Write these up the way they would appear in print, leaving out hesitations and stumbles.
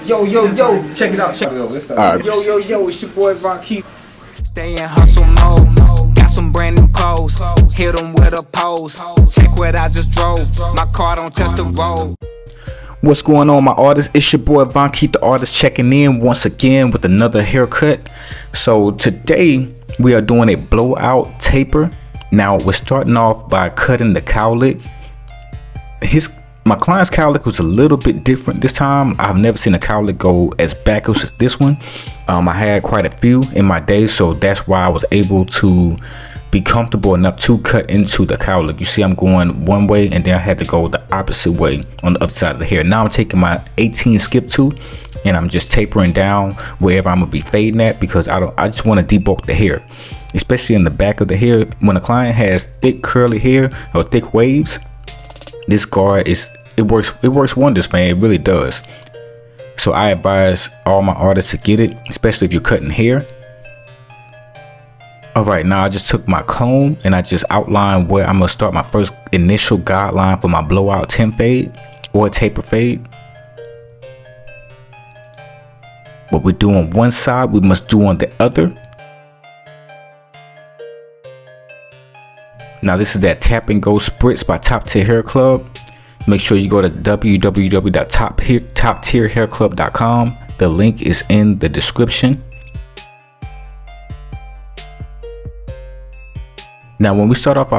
Yo, check it out. Alright. Yo, it's your boy Von Keith. Stay in hustle mode. Got some brand new clothes. Hit them with a pose. Check what I just drove. My car don't touch the road. What's going on, my artists? It's your boy Von Keith, the artist, checking in once again with another haircut. So today we are doing a blowout taper. Now we're starting off by cutting the cowlick. My client's cowlick was a little bit different this time. I've never seen a cowlick go as backwards as this one. I had quite a few in my day, so that's why I was able to be comfortable enough to cut into the cowlick. You see, I'm going one way and then I had to go the opposite way on the other side of the hair. Now I'm taking my 18 skip tool and I'm just tapering down wherever I'm gonna be fading at, because I just want to debulk the hair, especially in the back of the hair. When a client has thick curly hair or thick waves, this guard it works wonders, man. It really does. So I advise all my artists to get it, especially if you're cutting hair. All right, now I just took my comb and I just outlined where I'm gonna start my first initial guideline for my blowout temp fade or taper fade. What we do on one side, we must do on the other. Now this is that Tap and Go Spritz by Top Tier Hair Club. Make sure you go to www.toptierhairclub.com. The link is in the description. Now when I start off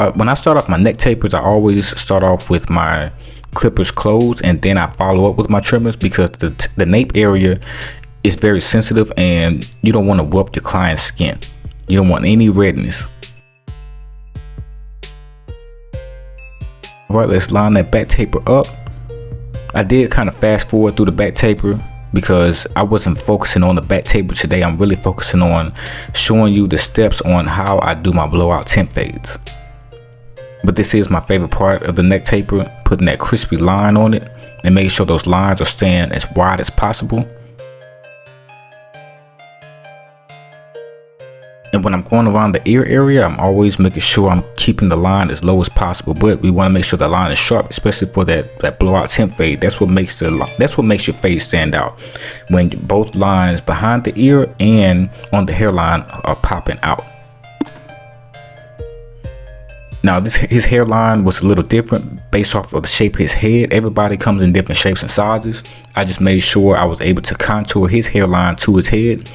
my neck tapers, I always start off with my clippers closed and then I follow up with my trimmers, because the nape area is very sensitive and you don't want to whoop your client's skin. You don't want any redness. All right, let's line that back taper up. I did kind of fast forward through the back taper because I wasn't focusing on the back taper today. I'm really focusing on showing you the steps on how I do my blowout temp fades. But this is my favorite part of the neck taper, putting that crispy line on it and making sure those lines are staying as wide as possible. And when I'm going around the ear area, I'm always making sure I'm keeping the line as low as possible. But we want to make sure the line is sharp, especially for that blowout temp fade. That's what makes your fade stand out, when both lines behind the ear and on the hairline are popping out. Now his hairline was a little different based off of the shape of his head. Everybody comes in different shapes and sizes. I just made sure I was able to contour his hairline to his head.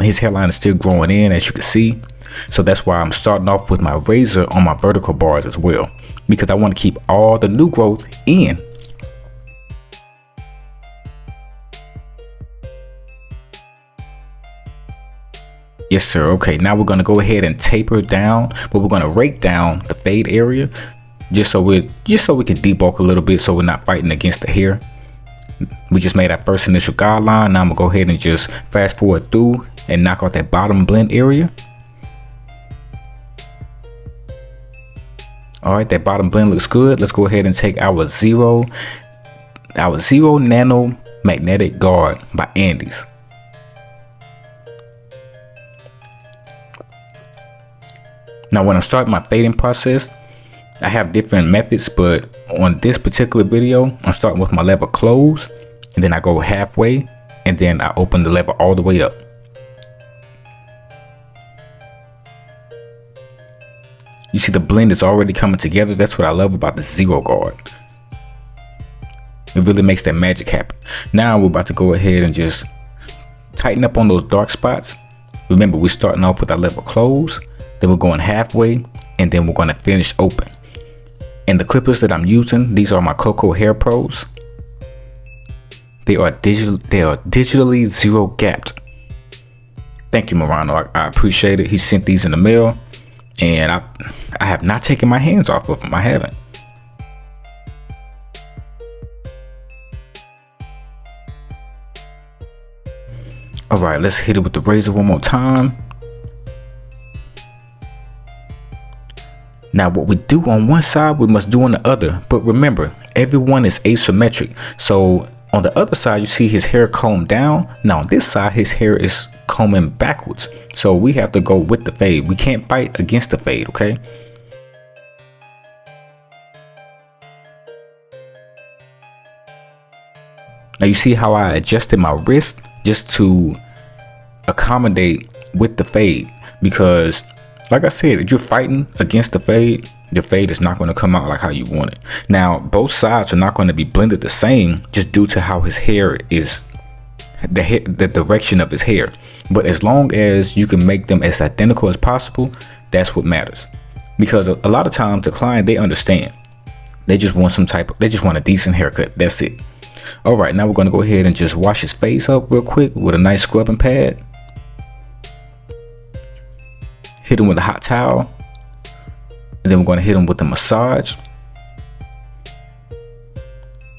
His hairline is still growing in, as you can see. So that's why I'm starting off with my razor on my vertical bars as well, because I want to keep all the new growth in. Yes, sir. Okay, now we're going to go ahead and taper down, but we're going to rake down the fade area just so we can debulk a little bit, so we're not fighting against the hair. We just made our first initial guideline. Now I'm gonna go ahead and just fast forward through and knock out that bottom blend area. All right, that bottom blend looks good. Let's go ahead and take our zero nano magnetic guard by Andes. Now when I start my fading process, I have different methods, but on this particular video, I'm starting with my lever closed, and then I go halfway, and then I open the lever all the way up. You see the blend is already coming together. That's what I love about the zero guard. It really makes that magic happen. Now we're about to go ahead and just tighten up on those dark spots. Remember, we're starting off with our lever closed, then we're going halfway, and then we're going to finish open. And the clippers that I'm using, these are my Coco Hair Pros. They are digitally zero gapped. Thank you, Morano. I appreciate it. He sent these in the mail, and I have not taken my hands off of them. I haven't. All right, let's hit it with the razor one more time. Now what we do on one side, we must do on the other. But remember, everyone is asymmetric. So on the other side, you see his hair combed down. Now on this side, his hair is combing backwards. So we have to go with the fade. We can't fight against the fade, okay? Now you see how I adjusted my wrist just to accommodate with the fade, because like I said, if you're fighting against the fade is not going to come out like how you want it. Now both sides are not going to be blended the same just due to how his hair is, the direction of his hair. But as long as you can make them as identical as possible, that's what matters. Because a lot of times the client, they understand, they just want they just want a decent haircut. That's it. All right, now we're going to go ahead and just wash his face up real quick with a nice scrubbing pad. Hit him with a hot towel, and then we're going to hit him with a massage.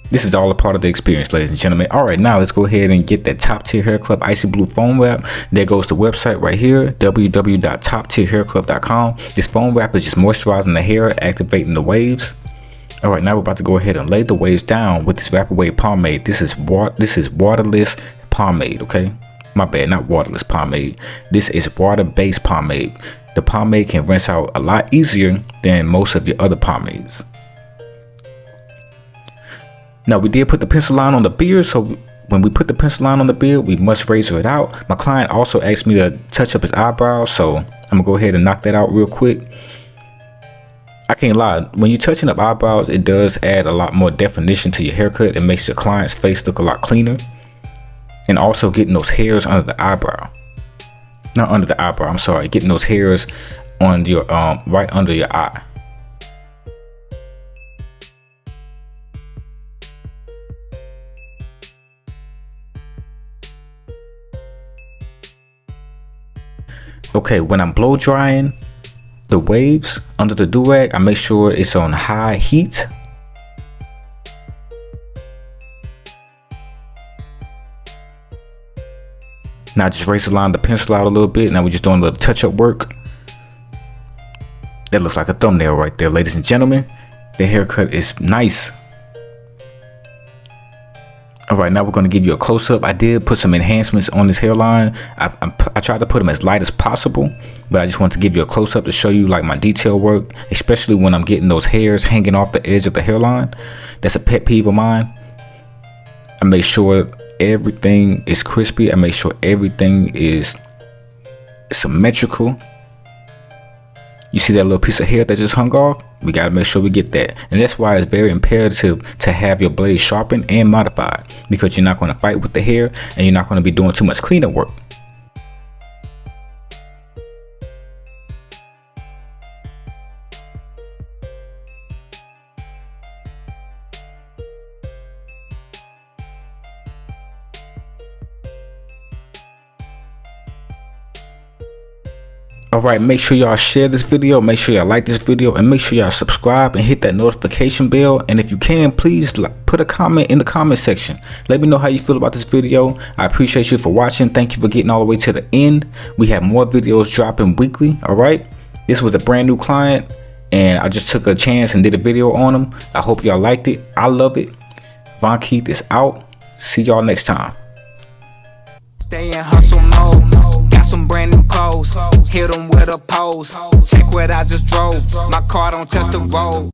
This is all a part of the experience, ladies and gentlemen. All right, now let's go ahead and get that Top Tier Hair Club Icy Blue Foam Wrap. There goes the website right here, www.toptierhairclub.com. This foam wrap is just moisturizing the hair, activating the waves. All right, now we're about to go ahead and lay the waves down with this Wrap Away pomade. This is waterless pomade, okay? My bad, not waterless pomade. This is water-based pomade. The pomade can rinse out a lot easier than most of your other pomades. Now we did put the pencil line on the beard, so when we put the pencil line on the beard, we must razor it out. My client also asked me to touch up his eyebrows, so I'm gonna go ahead and knock that out real quick. I can't lie, when you're touching up eyebrows, it does add a lot more definition to your haircut. It makes your client's face look a lot cleaner. And also getting those hairs under the eyebrow. Not under the eyebrow, I'm sorry. Getting those hairs on your right under your eye. Okay, when I'm blow drying the waves under the do-rag, I make sure it's on high heat. Now just razor line the pencil out a little bit. Now we're just doing a little touch-up work. That looks like a thumbnail right there, ladies and gentlemen. The haircut is nice. All right, now we're going to give you a close-up. I did put some enhancements on this hairline. I tried to put them as light as possible, but I just want to give you a close-up to show you like my detail work, especially when I'm getting those hairs hanging off the edge of the hairline. That's a pet peeve of mine. I make sure everything is crispy. I make sure everything is symmetrical. You see that little piece of hair that just hung off? We got to make sure we get that. And that's why it's very imperative to have your blade sharpened and modified, because you're not going to fight with the hair and you're not going to be doing too much cleanup work. Alright, make sure y'all share this video, make sure y'all like this video, and make sure y'all subscribe and hit that notification bell. And if you can, please put a comment in the comment section. Let me know how you feel about this video. I appreciate you for watching. Thank you for getting all the way to the end. We have more videos dropping weekly. Alright, this was a brand new client and I just took a chance and did a video on him. I hope y'all liked it. I love it. Von Keith is out. See y'all next time. Stay in hustle mode. Got some brand new clothes. Hit them with a pose. Check what I just drove. My car don't touch the road.